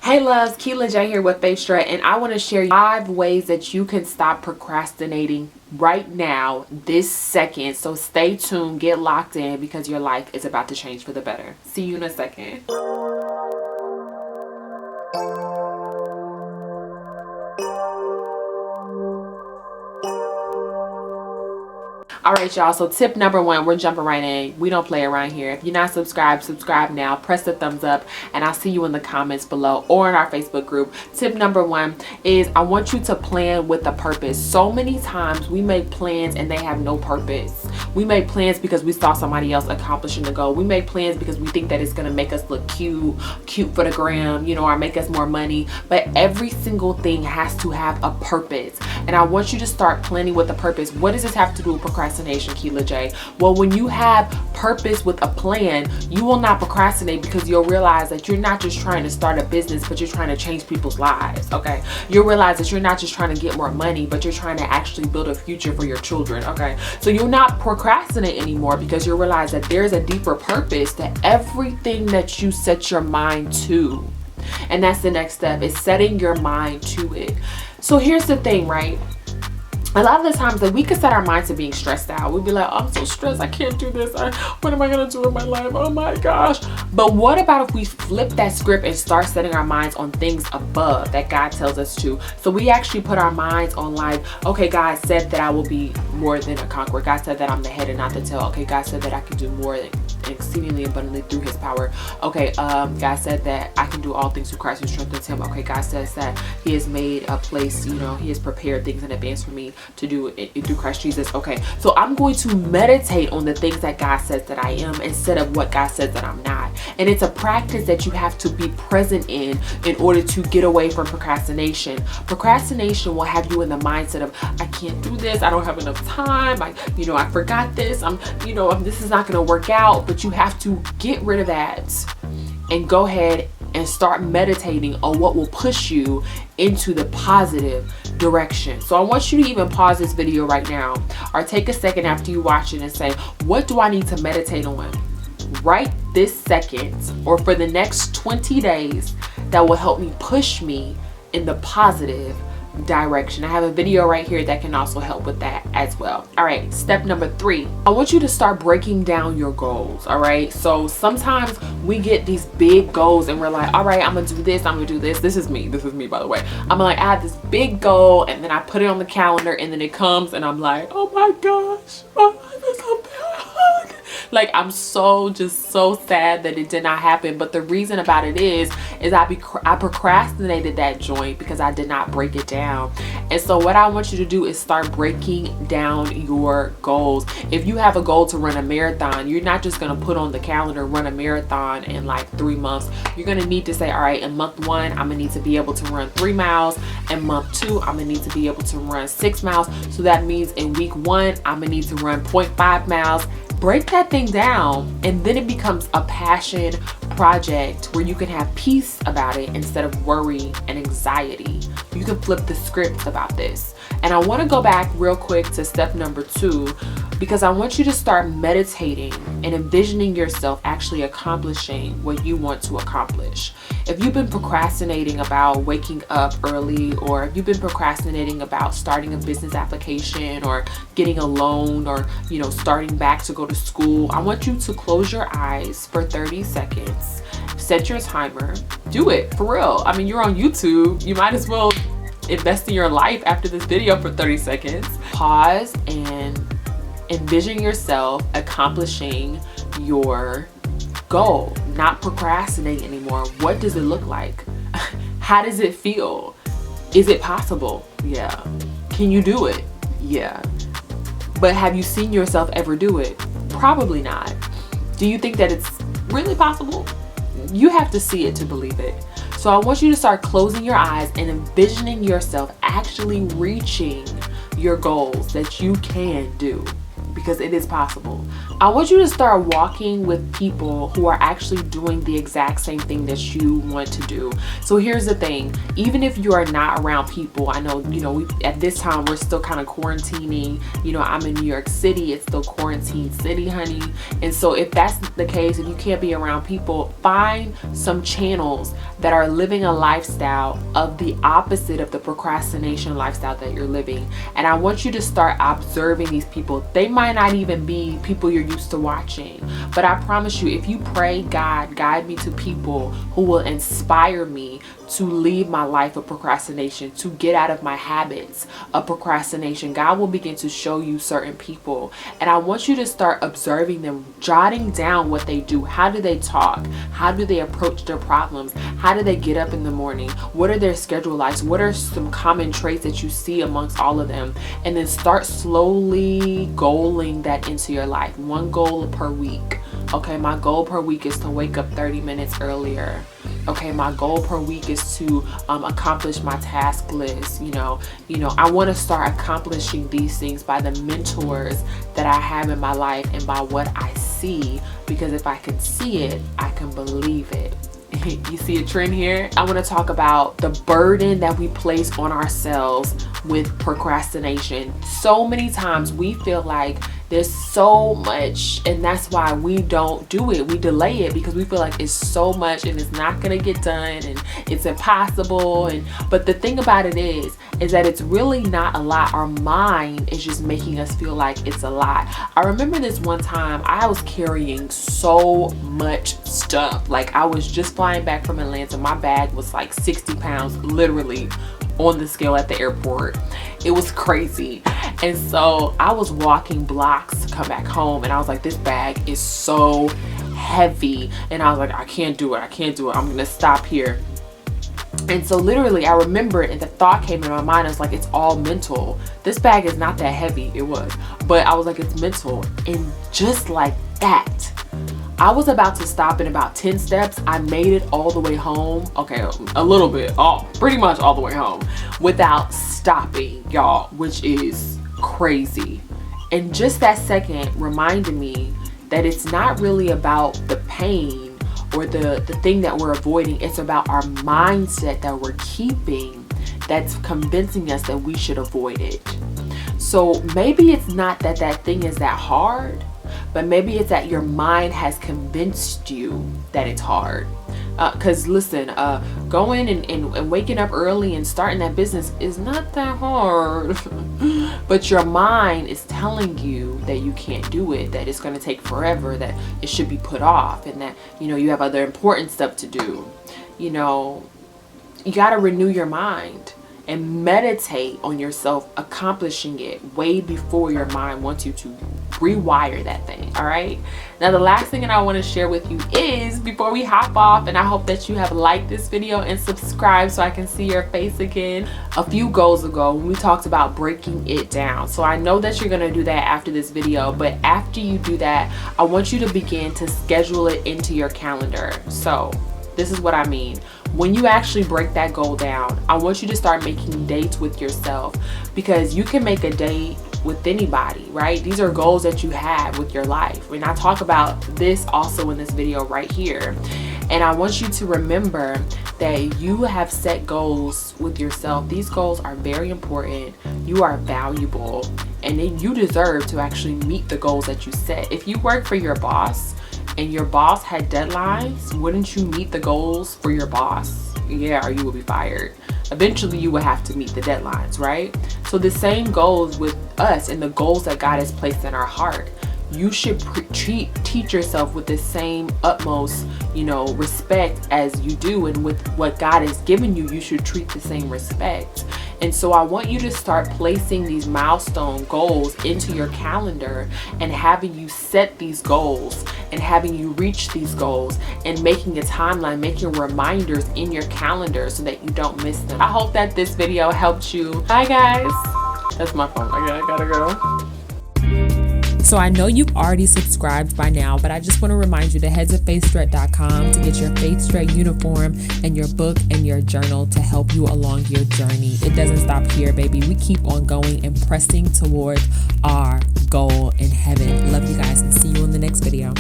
Hey loves, Keela J here with FaithStrut, and I want to share 5 ways that you can stop procrastinating right now, this second. So stay tuned, get locked in, because your life is about to change for the better. See you in a second. All right, y'all, so tip number 1, we're jumping right in. We don't play around here. If you're not subscribed, subscribe now, press the thumbs up, and I'll see you in the comments below or in our Facebook group. Tip number 1 is I want you to plan with a purpose. So many times we make plans and they have no purpose. We make plans because we saw somebody else accomplishing the goal. We make plans because we think that it's going to make us look cute for the gram, you know, or make us more money. But every single thing has to have a purpose. And I want you to start planning with a purpose. What does this have to do with procrastination, Keela J? Well, when you have purpose with a plan, you will not procrastinate, because you'll realize that you're not just trying to start a business, but you're trying to change people's lives, okay? You'll realize that you're not just trying to get more money, but you're trying to actually build a future for your children, okay? So you'll not procrastinate anymore, because you'll realize that there's a deeper purpose to everything that you set your mind to. And that's the next step, is setting your mind to it. So here's the thing, right? A lot of the times that we could set our minds to being stressed out. We'd be like, oh, I'm so stressed, I can't do this. What am I gonna do in my life? Oh my gosh. But what about if we flip that script and start setting our minds on things above that God tells us to? So we actually put our minds on, like, okay, God said that I will be more than a conqueror. God said that I'm the head and not the tail. Okay, God said that I can do more than exceedingly abundantly through his power. Okay, God said that I can do all things through Christ who strengthens him. Okay, God says that he has made a place, you know, he has prepared things in advance for me to do it through Christ Jesus. Okay, so I'm going to meditate on the things that God says that I am, instead of what God says that I'm not. And it's a practice that you have to be present in order to get away from procrastination. Procrastination will have you in the mindset of, I can't do this, I don't have enough time, I forgot this, this is not going to work out. But you have to get rid of that and go ahead and start meditating on what will push you into the positive direction. So I want you to even pause this video right now, or take a second after you watch it and say, what do I need to meditate on right this second, or for the next 20 days, that will help me push me in the positive direction? I have a video right here that can also help with that as well. All right, step number 3, I want you to start breaking down your goals. All right, so sometimes we get these big goals and we're like, all right, I'm gonna do this, I'm gonna do this. This is me, by the way. I'm like, I have this big goal, and then I put it on the calendar, and then it comes and I'm like, oh my gosh, my life is so bad. Like, I'm so sad that it did not happen. But the reason about it is I procrastinated that joint because I did not break it down. And so what I want you to do is start breaking down your goals. If you have a goal to run a marathon, you're not just going to put on the calendar, run a marathon in like 3 months. You're going to need to say, all right, in month 1, I'm going to need to be able to run 3 miles. In month 2, I'm going to need to be able to run 6 miles. So that means in week 1, I'm going to need to run 0.5 miles. Break that thing down, and then it becomes a passion project where you can have peace about it instead of worry and anxiety. You can flip the script about this. And I want to go back real quick to step number 2, because I want you to start meditating and envisioning yourself actually accomplishing what you want to accomplish. If you've been procrastinating about waking up early, or if you've been procrastinating about starting a business application, or getting a loan, or starting back to go to school, I want you to close your eyes for 30 seconds. Set your timer. Do it for real. I mean, you're on YouTube. You might as well invest in your life after this video for 30 seconds. Pause and envision yourself accomplishing your goal, not procrastinating anymore. What does it look like? How does it feel? Is it possible? Yeah. Can you do it? Yeah. But have you seen yourself ever do it? Probably not. Do you think that it's really possible? You have to see it to believe it. So I want you to start closing your eyes and envisioning yourself actually reaching your goals that you can do, because it is possible. I want you to start walking with people who are actually doing the exact same thing that you want to do. So here's the thing, even if you are not around people, I know, at this time we're still kind of quarantining. I'm in New York City, it's still quarantine city, honey. And so if that's the case, if you can't be around people, find some channels that are living a lifestyle of the opposite of the procrastination lifestyle that you're living. And I want you to start observing these people. They might not even be people you're used to watching, but I promise you, if you pray, God, guide me to people who will inspire me to leave my life of procrastination, to get out of my habits of procrastination, God will begin to show you certain people. And I want you to start observing them, jotting down what they do. How do they talk? How do they approach their problems? How do they get up in the morning? What are their schedule like? What are some common traits that you see amongst all of them? And then start slowly goaling that into your life. One goal per week. Okay, my goal per week is to wake up 30 minutes earlier. Okay, my goal per week is to accomplish my task list. I want to start accomplishing these things by the mentors that I have in my life and by what I see, because if I can see it, I can believe it. You see a trend here? I want to talk about the burden that we place on ourselves with procrastination. So many times we feel like there's so much, and that's why we don't do it. We delay it because we feel like it's so much and it's not gonna get done and it's impossible. But the thing about it is that it's really not a lot. Our mind is just making us feel like it's a lot. I remember this one time I was carrying so much stuff. Like, I was just flying back from Atlanta. My bag was like 60 pounds, literally, on the scale at the airport. It was crazy. And so I was walking blocks to come back home, and I was like, this bag is so heavy. And I was like, I can't do it. I'm gonna stop here. And so literally I remember it, and the thought came in my mind. I was like, it's all mental. This bag is not that heavy. It was, but I was like, it's mental. And just like that, I was about to stop in about 10 steps. I made it all the way home. Okay, a little bit, pretty much all the way home without stopping, y'all, which is crazy. And just that second reminded me that it's not really about the pain or the thing that we're avoiding. It's about our mindset that we're keeping that's convincing us that we should avoid it. So maybe it's not that thing is that hard, but maybe it's that your mind has convinced you that it's hard. Because listen, going and waking up early and starting that business is not that hard. But your mind is telling you that you can't do it, that it's going to take forever, that it should be put off, and that, you have other important stuff to do. You got to renew your mind and meditate on yourself accomplishing it way before your mind wants you to rewire that thing. All right, now the last thing that I want to share with you is, before we hop off, and I hope that you have liked this video and subscribed so I can see your face again. A few goals ago when we talked about breaking it down, so I know that you're gonna do that after this video, but after you do that, I want you to begin to schedule it into your calendar. So this is what I mean. When you actually break that goal down, I want you to start making dates with yourself, because you can make a date with anybody, right? These are goals that you have with your life. And I talk about this also in this video right here. And I want you to remember that you have set goals with yourself. These goals are very important. You are valuable, and then you deserve to actually meet the goals that you set. If you work for your boss and your boss had deadlines, wouldn't you meet the goals for your boss? Yeah, or you will be fired. Eventually you will have to meet the deadlines, right? So the same goes with us and the goals that God has placed in our heart. You should teach yourself with the same utmost, respect as you do, and with what God has given you, you should treat the same respect. And so I want you to start placing these milestone goals into your calendar, and having you set these goals and having you reach these goals, and making a timeline, making reminders in your calendar so that you don't miss them. I hope that this video helped you. Bye guys. That's my phone. I gotta go. So I know you've already subscribed by now, but I just want to remind you to head to FaithStrut.com to get your FaithStrut uniform and your book and your journal to help you along your journey. It doesn't stop here, baby. We keep on going and pressing towards our goal in heaven. Love you guys and see you in the next video.